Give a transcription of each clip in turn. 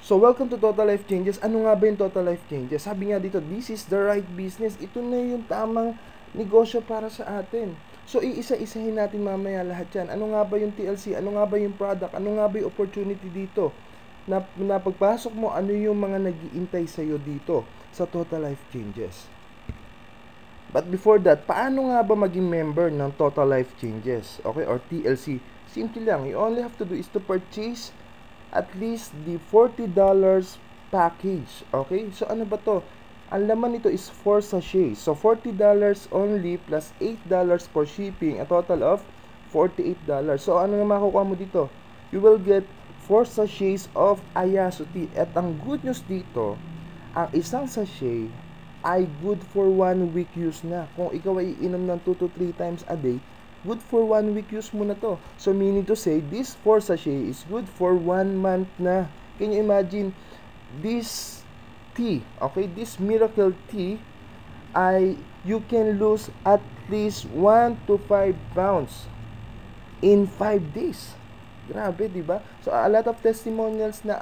So, welcome to Total Life Changes. Ano nga ba yung Total Life Changes? Sabi nga dito, this is the right business. Ito na yung tamang negosyo para sa atin. So, iisa-isahin natin mamaya lahat yan. Ano nga ba yung TLC? Ano nga ba yung product? Ano nga ba yung opportunity dito? Na pagpasok mo, ano yung mga nag-iintay sa'yo dito sa Total Life Changes? But before that, paano nga ba maging member ng Total Life Changes? Okay, or TLC? Simple lang. You only have to do is to purchase at least the $40 package. Okay? So, ano ba to? Ang laman nito is 4 sachets. So, $40 only plus $8 for shipping. A total of $48. So, ano nga makukuha mo dito? You will get 4 sachets of Ayaso tea. At ang good news dito, ang isang sachet ay good for 1 week use na. Kung ikaw ay iinom ng 2 to 3 times a day, good for 1 week use mo na to. So, meaning to say, this 4 sachet is good for 1 month na. Can you imagine, this tea, okay, this miracle tea, you can lose at least 1 to 5 pounds in 5 days. Grabe, di ba? So, a lot of testimonials na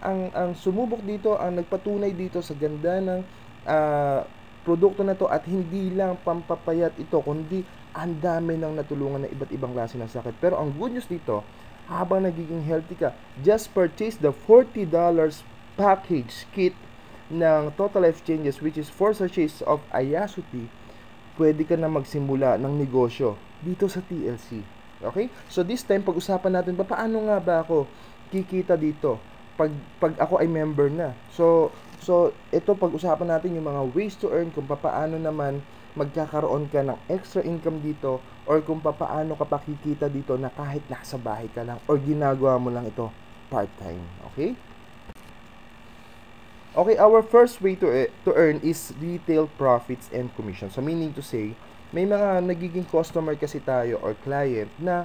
ang sumubok dito, ang nagpatunay dito sa ganda ng produkto na to, at hindi lang pampapayat ito, kundi ang dami ng natulungan na iba't ibang klase ng sakit. Pero ang good news dito, habang nagiging healthy ka, just purchase the $40 package kit ng Total Life Changes, which is 4 sachets of Ayaso tea. Pwede ka na magsimula ng negosyo dito sa TLC. Okay? So this time, pag-usapan natin, paano nga ba ako kikita dito pag ako ay member na. So ito, pag-usapan natin yung mga ways to earn, kung paano naman magkakaroon ka ng extra income dito, or kung paano ka pakikita dito na kahit nasa bahay ka lang or ginagawa mo lang ito part-time. Okay? Okay, our first way to earn is retail profits and commission. So, meaning to say, may mga nagiging customer kasi tayo or client na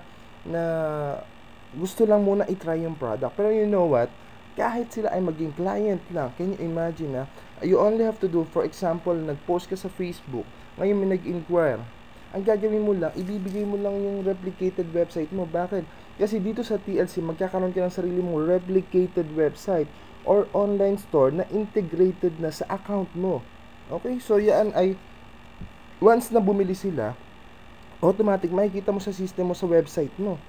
gusto lang muna i-try yung product. Pero you know what? Kahit sila ay maging client lang, can you imagine you only have to do, for example, nag-post ka sa Facebook, ngayon may nag-inquire, ang gagawin mo lang, ibibigay mo lang yung replicated website mo. Bakit? Kasi dito sa TLC, magkakaroon ka ng sarili mong replicated website or online store na integrated na sa account mo. Okay? So, yan ay, once na bumili sila, automatic, makikita mo sa system mo sa website mo.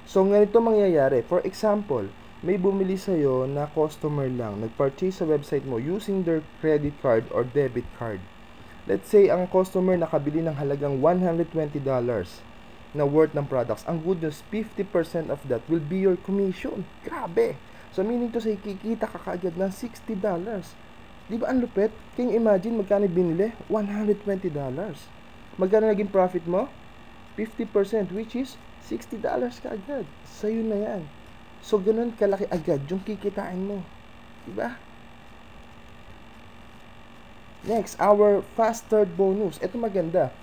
So, ganito mangyayari. For example, may bumili sa'yo na customer lang, nag-purchase sa website mo using their credit card or debit card. Let's say, ang customer nakabili ng halagang $120 na worth ng products. Ang good news, 50% of that will be your commission. Grabe! So, meaning to say, kikita ka kaagad ng $60. Di ba ang lupet? Can you imagine magkano binili? $120. Magkano naging profit mo? 50%, which is $60 kaagad. Sa'yo na yan. So, ganun kalaki agad yung kikitain mo. Diba? Next, our fast start bonus. Ito maganda.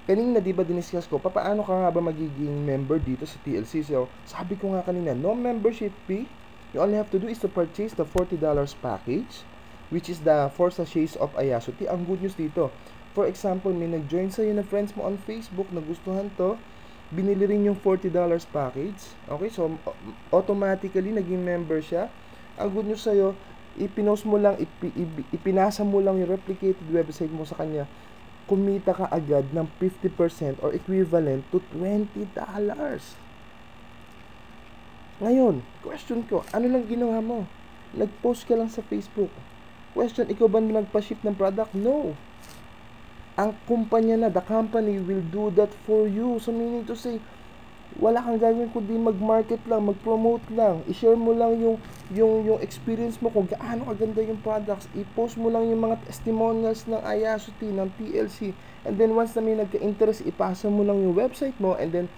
Kanina, di ba, diniscuss ko, paano ka nga ba magiging member dito sa TLC? So, sabi ko nga kanina, no membership fee. You only have to do is to purchase the $40 package, which is the 4 sachets of Ayaso tea. Ang good news dito, for example, may nag-join sa'yo na friends mo on Facebook, nagustuhan to, binili rin yung $40 package. Okay, so automatically naging member siya. Ang good news sa'yo, ipinost mo lang, ipinasa mo lang yung replicated website mo sa kanya, kumita ka agad ng 50% or equivalent to $20. Ngayon, question ko, ano lang ginawa mo? Nag-post ka lang sa Facebook. Question, ikaw ba nagpa-ship ng product? No. Ang kumpanya na, the company will do that for you. So, meaning to say, wala kang gagawin kundi mag-market lang, mag-promote lang, i-share mo lang yung experience mo kung gaano kaganda yung products, i-post mo lang yung mga testimonials ng Ayaso tea, ng TLC, and then once na may nagka-interest, ipasa mo lang yung website mo, and then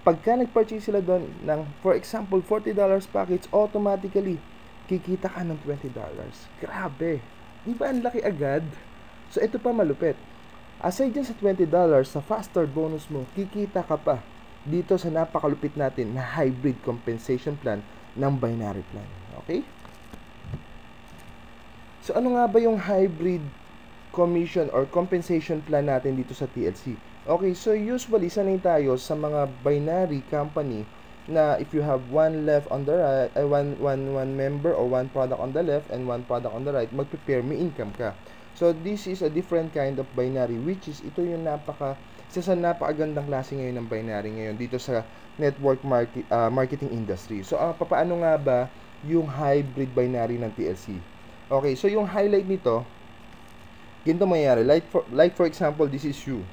pagka nag-purchase sila doon ng, for example, $40 package, automatically kikita ka ng $20. Grabe, di ba ang laki agad? So ito pa malupit, aside dyan sa $20 sa fast start bonus mo, kikita ka pa dito sa napakalupit natin na hybrid compensation plan ng binary plan. Okay? So, ano nga ba yung hybrid commission or compensation plan natin dito sa TLC? Okay, so usually, sanay tayo sa mga binary company na if you have one left on the right, one member or one product on the left and one product on the right, magpe-pair, may income ka. So this is a different kind of binary, which is ito yung isa sa napakagandang klase ngayon ng binary ngayon dito sa network marketing industry. So papaano nga ba yung hybrid binary ng TLC? Okay, so yung highlight nito, ganito mangyayari. Like for example, this is you.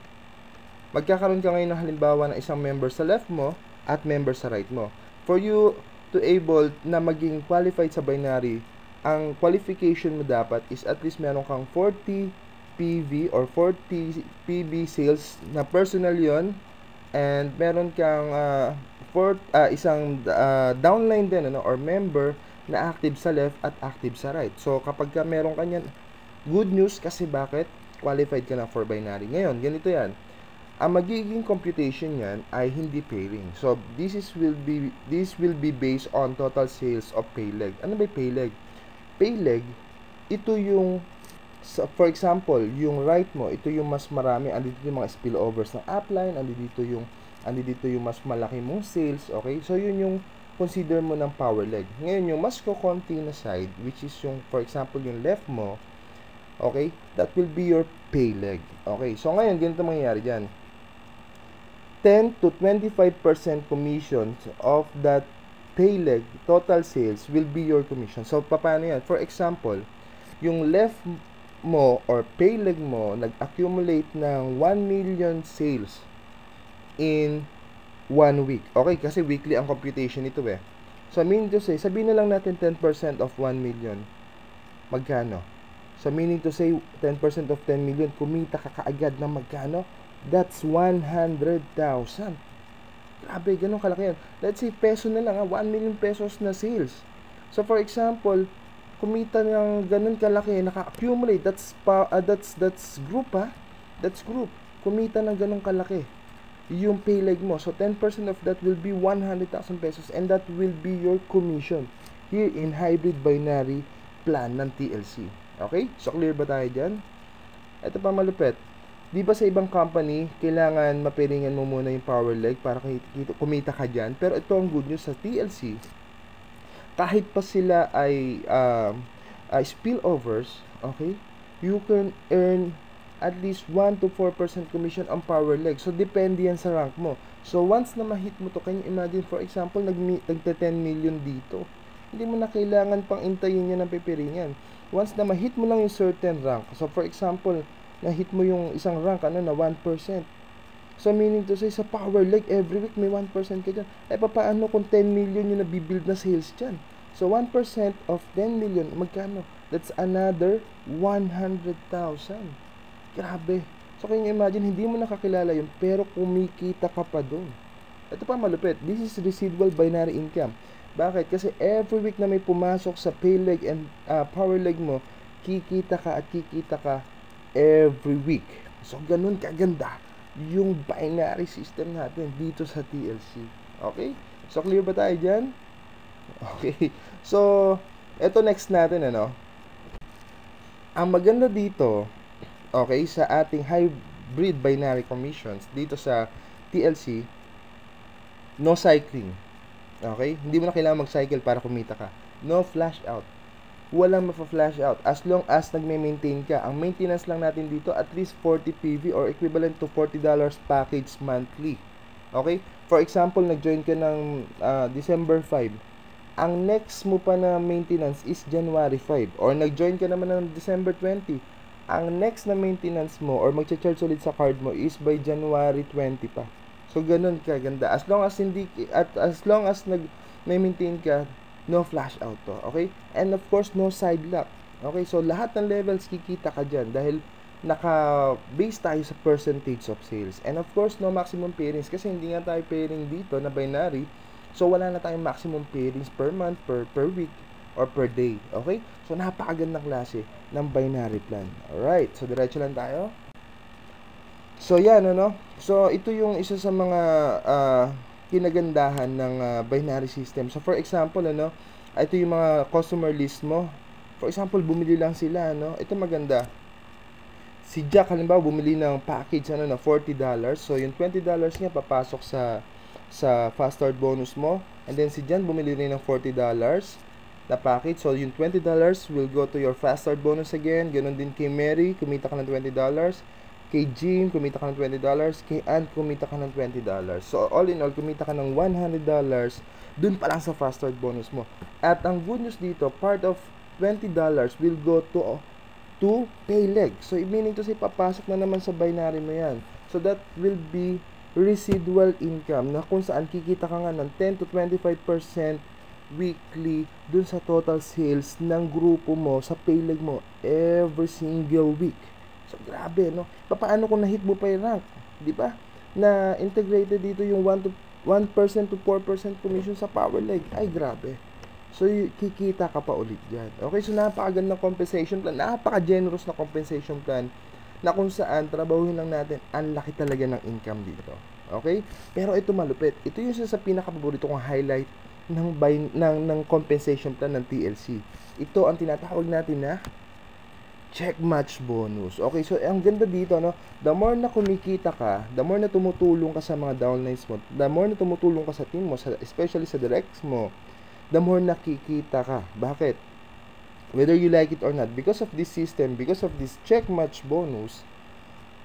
Magkakaroon ka ngayon ng halimbawa ng isang member sa left mo at member sa right mo. For you to able na maging qualified sa binary, ang qualification mo dapat is at least meron kang 40 PV or 40 PB sales na personal yon, and meron kang isang downline din or member na active sa left at active sa right. So kapag ka meron kanyan, good news kasi bakit? Qualified ka na for binary. Ngayon, ganito yan. Ang magiging computation yan ay hindi pairing. So this will be based on total sales of pay leg. Ano ba pay leg? Pay leg, ito yung for example, yung right mo, ito yung mas marami, andito yung mga spillovers ng upline, andito yung mas malaki mong sales, okay? So yun yung consider mo ng power leg. Ngayon yung mas konti na side, which is yung for example yung left mo, okay? That will be your pay leg. Okay? So ngayon ganito mangyayari diyan. 10 to 25% commissions of that pay leg total sales will be your commission. So paano yan? For example, yung left mo or pay leg mo nag-accumulate ng 1 million sales in 1 week. Okay, kasi weekly ang computation nito eh. So meaning to say, sabihin na lang natin 10% of 1 million. Magkano? So meaning to say, 10% of 10 million, kumita ka kaagad ng magkano? That's 100,000. Grabe, ganun kalaki yan. Let's say, peso na lang, 1 million pesos na sales. So for example, kumita ng ganun kalaki, naka-accumulate, that's group ha. That's group. Kumita ng ganun kalaki yung pay leg mo. So 10% of that will be 100,000 pesos and that will be your commission here in hybrid binary plan ng TLC. Okay? So clear ba tayo dyan? Ito pa malupit. Di ba sa ibang company, kailangan mapiringan mo muna yung power leg para kumita ka dyan? Pero ito ang good news sa TLC. Kahit pa sila ay spillovers, okay, you can earn at least 1 to 4% commission on power leg. So, depende yan sa rank mo. So, once na ma-hit mo to, can you imagine, for example, nagte-10 million dito. Hindi mo na kailangan pang intayin yan ng pipiringan. Once na ma-hit mo lang yung certain rank. So, for example, na-hit mo yung isang rank, na 1%. So, meaning to say, sa power leg, every week may 1% ka dyan. Eh, paano kung 10 million yung nabibuild na sales dyan? So, 1% of 10 million, magkano? That's another 100,000. Grabe. So, can you imagine, hindi mo nakakilala yun, pero kumikita ka pa doon. Ito pa malupit. This is residual binary income. Bakit? Kasi every week na may pumasok sa pay leg and power leg mo, kikita ka every week. So, ganun kaganda yung binary system natin dito sa TLC. Okay? So, clear ba tayo dyan? Okay. So, eto next natin, ang maganda dito, okay, sa ating hybrid binary commissions, dito sa TLC, no cycling. Okay? Hindi mo na kailangan mag-cycle para kumita ka. No flash out. Walang mafa-flash out as long as nagme-maintain ka. Ang maintenance lang natin dito at least 40 PV or equivalent to $40 package monthly. Okay? For example, nag-join ka ng December 5. Ang next mo pa na maintenance is January 5 or nag-join ka naman ng December 20. Ang next na maintenance mo or magcha-charge ulit sa card mo is by January 20 pa. So ganun ka ganda. As long as nag-maintain ka, no flash out to, okay? And of course, no side lock. Okay, so lahat ng levels kikita ka dyan dahil naka-base tayo sa percentage of sales. And of course, no maximum pairings kasi hindi nga tayo pairing dito na binary. So wala na tayong maximum pairings per month, per week, or per day. Okay? So napakagandang klase ng binary plan. Alright, so diretso lang tayo. So yan, So ito yung isa sa mga kinagandahan ng binary system. So for example, ito yung mga customer list mo. For example, bumili lang sila, Ito maganda. Si Jack halimbawa bumili ng package $40. So yung $20 niya papasok sa sa fast start bonus mo. And then si Jan bumili rin ng $40 na package. So yung $20 will go to your fast start bonus again. Ganon din kay Mary, kumita ka ng $20. Kay Jim, kumita ka ng $20. Kay Ann, kumita ka ng $20. So all in all, kumita ka ng $100 dun pa lang sa fast start bonus mo. At ang good news dito, part of $20 will go to Payleg. So meaning to say, papasok na naman sa binary mo yan. So that will be residual income na kung saan kikita ka nga ng 10 to 25% weekly dun sa total sales ng grupo mo sa Payleg mo every single week. So grabe, no? Paano kung na-hit mo pa yung rank? Di ba? Na integrated dito yung 1% to 4% commission sa Powerleg. Ay grabe. So kikita ka pa ulit dyan. Okay, so napakagandang compensation plan, napaka-generous na compensation plan na kung saan trabahuhin lang natin, ang laki talaga ng income dito. Okay? Pero ito malupit. Ito yung sa pinaka-paborito kong highlight ng compensation plan ng TLC. Ito ang tinatawag natin na check match bonus. Okay, so ang ganda dito, no? The more na kumikita ka, the more na tumutulong ka sa mga downlines mo, the more na tumutulong ka sa team mo, especially sa directs mo, the more nakikita ka. Bakit? Whether you like it or not, because of this system, because of this check match bonus,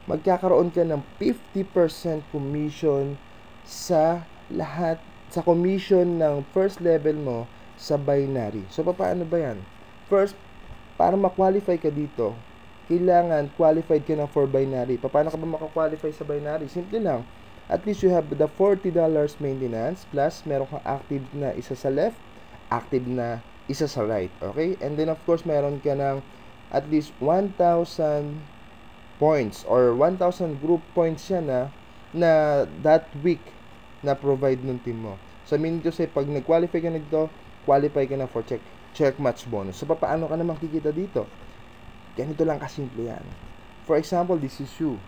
magkakaroon ka ng 50% commission sa lahat, sa commission ng first level mo sa binary. So, paano ba yan? First, para ma-qualify ka dito, kailangan qualified ka na for binary. Paano ka ba maka-qualify sa binary? Simple lang. At least you have the $40 maintenance, plus meron kang active na isa sa left, active na isa sa right, okay? And then of course, meron ka ng at least 1,000 points or 1,000 group points yan na that week na provide ng team mo. So, meaning to say, pag nag-qualify ka na dito, qualify ka na for check match bonus. So, paano ka naman kikita dito? Ganito lang kasimple yan. For example, this is you.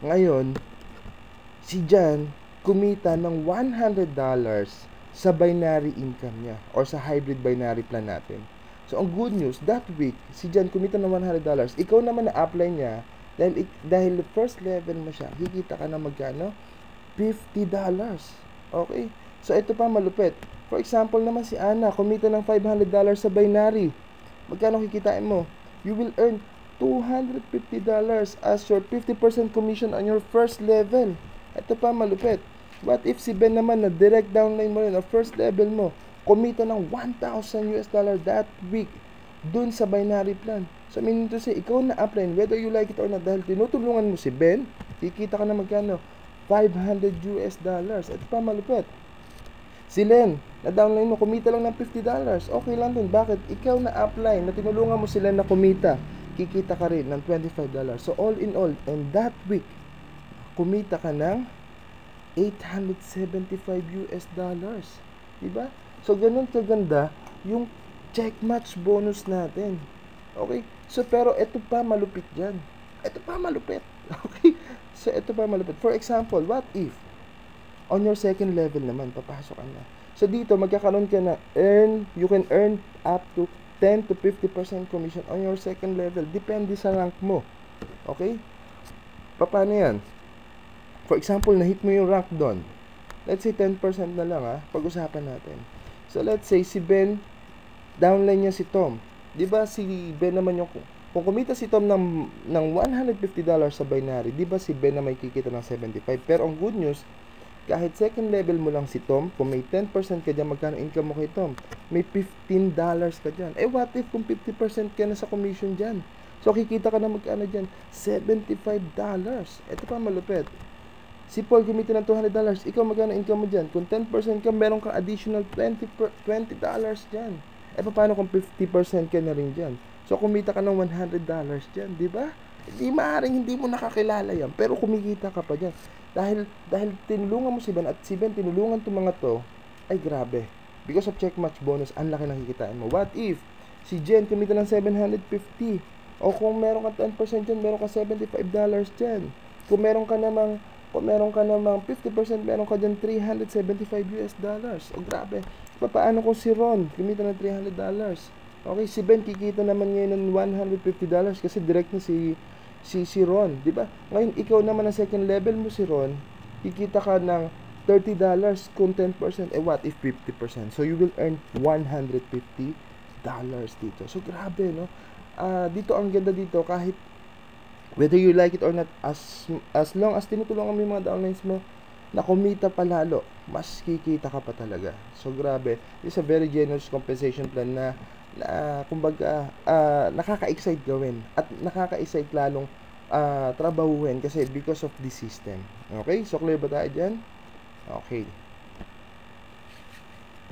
Ngayon, si Jan kumita ng $100 sa binary income niya or sa hybrid binary plan natin. So, ang good news, that week, si Jan kumita ng $100. Ikaw naman na-apply niya dahil first level mo siya, hikita ka na magkano? $50. Okay? So, ito pa malupit. For example naman si Ana, kumita ng $500 sa binary. Magkano kikitain mo? You will earn $250 as your 50% commission on your first level. Ito pa malupit. What if si Ben naman na direct downline mo rin o first level mo, kumita ng $1,000 that week dun sa binary plan. So, meaning to say, ikaw na-apply, whether you like it or not, dahil tinutulungan mo si Ben, kikita ka na magkano? $500. Ito pa malupit. Si Len, na-downline mo, kumita lang ng $50. Okay lang dun. Bakit? Ikaw na-apply, na tinulungan mo si Len na kumita, kikita ka rin ng $25. So, all in all, and that week, kumita ka ng $875. Diba? So, ganun kaganda yung check match bonus natin. Okay? So, pero ito pa malupit dyan. Ito pa malupit. Okay? So, ito pa malupit. For example, what if on your second level naman, papasok ka na. So, dito, magkakaroon ka na you can earn up to 10 to 50% commission on your second level. Depende sa rank mo. Okay? Paano yan? For example, na-hit mo yung rank doon. Let's say 10% na lang pag-usapan natin. So, let's say si Ben, downline niya si Tom. Diba si Ben naman yung, kung kumita si Tom ng $150 sa binary, diba si Ben na may kikita ng 75? Pero ang good news, kahit second level mo lang si Tom, kung may 10% ka dyan, magkano income mo kay Tom? May $15 ka dyan. Eh, what if kung 50% ka na sa commission dyan? So, kikita ka na magkano dyan? $75. Ito pa malupit. Si Paul kumita ng $200, ikaw magkano income mo dyan? Kung 10% ka, meron kang additional $20 dyan. E paano kung 50% ka na rin dyan? So, kumita ka ng $100 dyan, di ba? Hindi mo nakakilala yan, pero kumikita ka pa dyan. Dahil tinulungan mo si Ben at si Ben tinulungan itong mga to, ay grabe. Because of check match bonus, ang laki nakikitain mo. What if si Jen kumita ng $750? O kung meron ka 10% dyan, meron ka $75 dyan. Kung meron ka namang 50%, meron ka dyan $375. O grabe. Paano kung si Ron kumita ng $300? Okay, si Ben kikita naman ngayon ng $150 kasi direct na si Ron, di ba? Ngayon ikaw naman ang second level mo si Ron, kikita ka ng $30 kung 10%. What if 50%? So, you will earn $150 dito. So, grabe, no? Dito, ang ganda dito, kahit whether you like it or not, as long as tinutulungan mo yung mga downlines mo na kumita palalo, mas kikita ka pa talaga. So, grabe. It's a very generous compensation plan na kumbaga, nakaka-excite gawin at nakaka-excite lalong trabahuhin kasi because of this system. Okay? So, clear ba tayo dyan? Okay.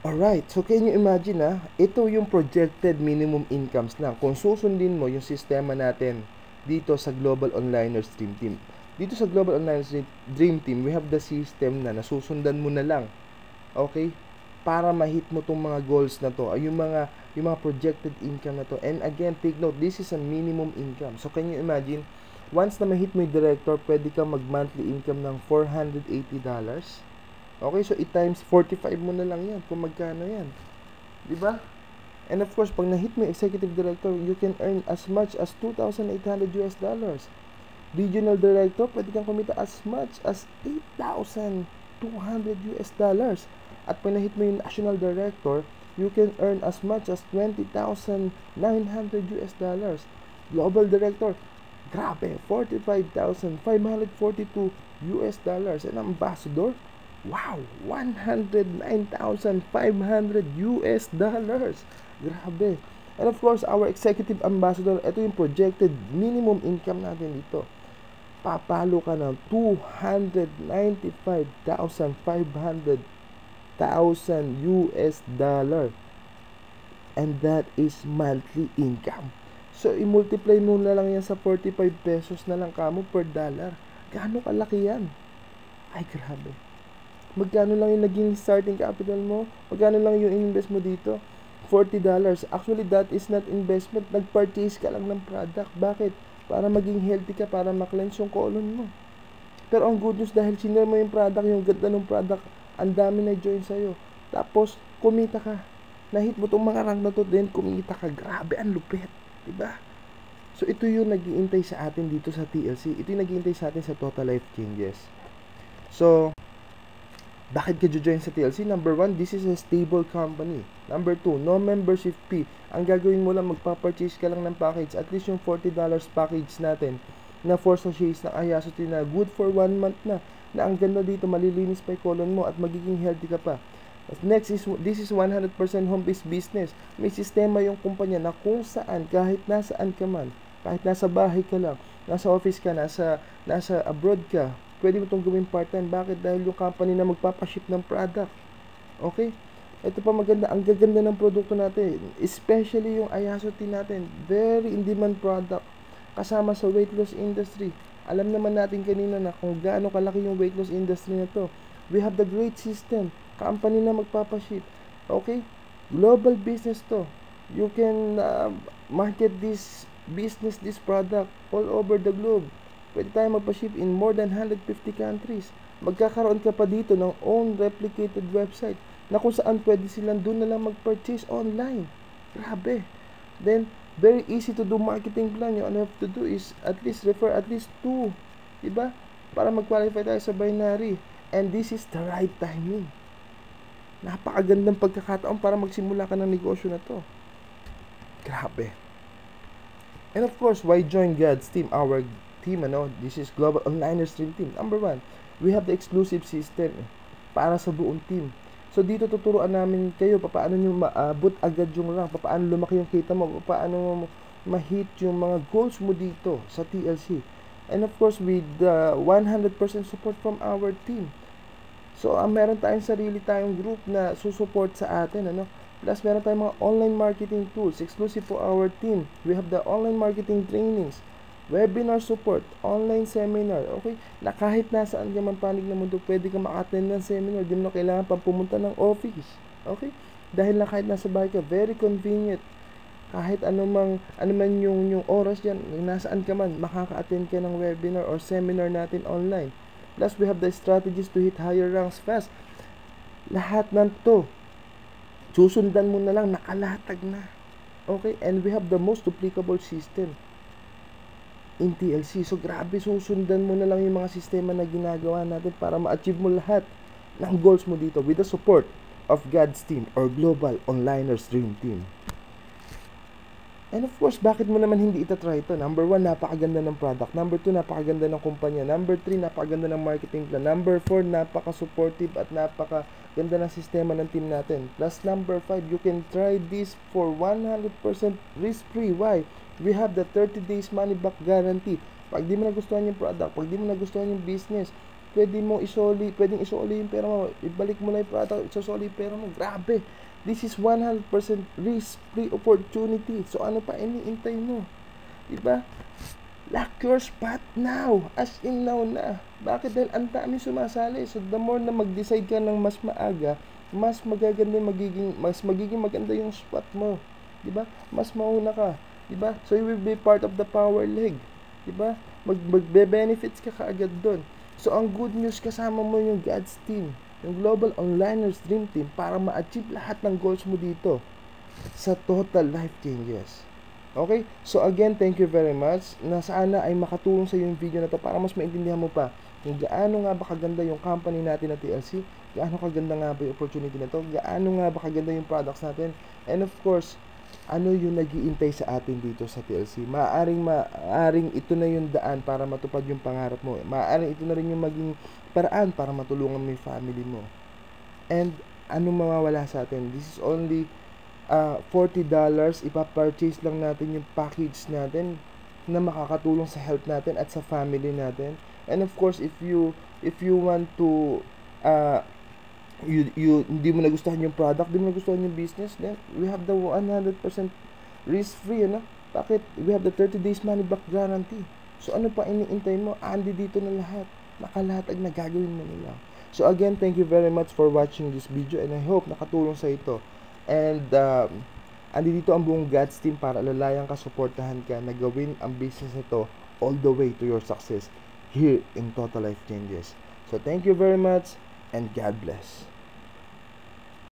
Alright. So, can you imagine, ito yung projected minimum incomes lang. Kung susundin mo yung sistema natin dito sa Global Onliners Dream Team. Dito sa Global Onliners Dream Team, we have the system na nasusundan mo na lang. Okay? Para ma-hit mo tong mga goals na to, yung mga projected income na to. And again, take note, this is a minimum income. So, can you imagine, once na ma-hit mo yung director, pwede kang mag-monthly income ng $480. Okay, so i-times 45 mo na lang yan kung magkano yan. Diba? And of course, pag na-hit mo yung executive director, you can earn as much as $2,800. Regional director, pwede kang kumita as much as $8,200. At pag na-hit mo yung national director, you can earn as much as $20,900. Global director, grabe, $45,542. And ambassador, wow, $109,500. Grabe. And of course, our executive ambassador, ito yung projected minimum income natin dito. Papalo ka ng $295,500. And that is monthly income. So, i-multiply mo na lang yan sa 45 pesos na lang kamo per dollar. Gaano kalaki yan? Ay, grabe. Magkano lang yung naging starting capital mo? Magkano lang yung invest mo dito? $40. Actually, that is not investment. Nag-purchase ka lang ng product. Bakit? Para maging healthy ka, para ma-cleanse yung colon mo. Pero ang good news, dahil sinare mo yung product, yung ganda ng product, ang dami na join sa'yo. Tapos, kumita ka. Nahit mo itong mga rank na to, then kumita ka. Grabe, ang lupit. Diba? So, ito yung nag-iintay sa atin dito sa TLC. Ito yung nag-iintay sa atin sa Total Life Changes. So, bakit ka join sa TLC? Number 1, this is a stable company. Number 2, no membership fee. Ang gagawin mo lang, magpa-purchase ka lang ng package. At least yung $40 package natin na 4 sachets ng Ayasoti na good for 1 month na ang ganda dito, malilinis pa yung colon mo at magiging healthy ka pa. Next is, this is 100% home-based business. May sistema yung kumpanya na kung saan, kahit nasaan ka man, kahit nasa bahay ka lang, nasa office ka, nasa abroad ka, pwede mo itong gawin part-time. Bakit? Dahil yung company na magpapaship ng product. Okay? Ito pa maganda. Ang gaganda ng produkto natin. Especially yung Ayasoti natin. Very in-demand product. Kasama sa weight loss industry. Alam naman natin kanina na kung gaano kalaki yung weight loss industry na to. We have the great system. Company na magpapaship. Okay? Global business to. You can market this business, this product all over the globe. Pwede tayo magpa-ship in more than 150 countries. Magkakaroon ka pa dito ng own replicated website na kung saan pwede silang doon na lang mag-purchase online. Grabe. Then, very easy to do marketing plan. All you have to do is at least refer at least 2. Diba? Para mag-qualify tayo sa binary. And this is the right timing. Napakagandang pagkakataon para magsimula ka ng negosyo na to. Grabe. And of course, why join God's team? Our team, this is Global Onliners Dream Team. Number 1, we have the exclusive system para sa buong team. So dito tuturuan namin kayo paano nyo maabot agad yung rank, paano lumaki yung kita mo, paano ma-hit yung mga goals mo dito sa TLC. And of course, with the 100% support from our team. So meron tayong sarili tayong group na susupport sa atin, Plus meron tayong mga online marketing tools exclusive for our team. We have the online marketing trainings, webinar support, online seminar, okay? Na kahit nasaan ka man panig na mundo, pwede ka maka-attend ng seminar, di mo na kailangan pang pumunta ng office, okay? Dahil na kahit nasa bahay ka, very convenient. Kahit ano man yung oras yan, nasaan ka man, makaka-attend ka ng webinar or seminar natin online. Plus, we have the strategies to hit higher ranks fast. Lahat ng to, susundan mo na lang, nakalatag na. Okay? And we have the most duplicable system in TLC. So, grabe, susundan mo na lang yung mga sistema na ginagawa natin para ma-achieve mo lahat ng goals mo dito with the support of God's team or Global Onliners Dream Team. And of course, bakit mo naman hindi itatry ito? Number 1, napakaganda ng product. Number 2, napakaganda ng kumpanya. Number 3, napakaganda ng marketing plan. Number 4, napaka-supportive at napakaganda ng sistema ng team natin. Plus number 5, you can try this for 100% risk-free. Why? We have the 30 days money back guarantee. Pag di mo nagustuhan yung product, pag di mo nagustuhan yung business, pwedeng isoli yung pera mo, ibalik mo na yung product, isosoli yung pera mo. Grabe! This is 100% risk-free opportunity. So, ano pa iniintay mo? Diba? Lock your spot now. As in now na. Bakit? Dahil ang dami sumasali. So, the more na mag-decide ka ng mas maaga, mas magiging maganda yung spot mo. Diba? Mas mauna ka. Diba? So, you will be part of the power leg. Diba? Magbe-benefits ka kaagad doon. So, ang good news, kasama mo yung God's team, yung Global Onliners Dream Team, para ma-achieve lahat ng goals mo dito sa Total Life Changes. Okay? So again, thank you very much. Na sana ay makatulong sa iyo yung video na to para mas maintindihan mo pa kung gaano nga ba kaganda yung company natin na TLC, gaano kaganda nga ba yung opportunity na to, gaano nga ba kaganda yung products natin, and of course, ano yung nag-iintay sa atin dito sa TLC. Maaring ito na yung daan para matupad yung pangarap mo. Maaring ito na rin yung maging paraan para matulungan mo yung family mo. And ano mawawala sa atin? This is only $40. Ipa-purchase lang natin yung package natin na makakatulong sa health natin at sa family natin. And of course, if you want to hindi mo nagustuhan yung product, hindi mo nagustuhan yung business, then we have the 100% risk-free, Bakit? We have the 30 days money back guarantee. So, ano pa iniintay mo? Andi dito na lahat. Nakalatag na, gagawin mo na lang. So, again, thank you very much for watching this video and I hope nakatulong sa ito. And, andi dito ang buong God's team para lalayan ka, supportahan ka, na gawin ang business nito all the way to your success here in Total Life Changes. So, thank you very much and God bless.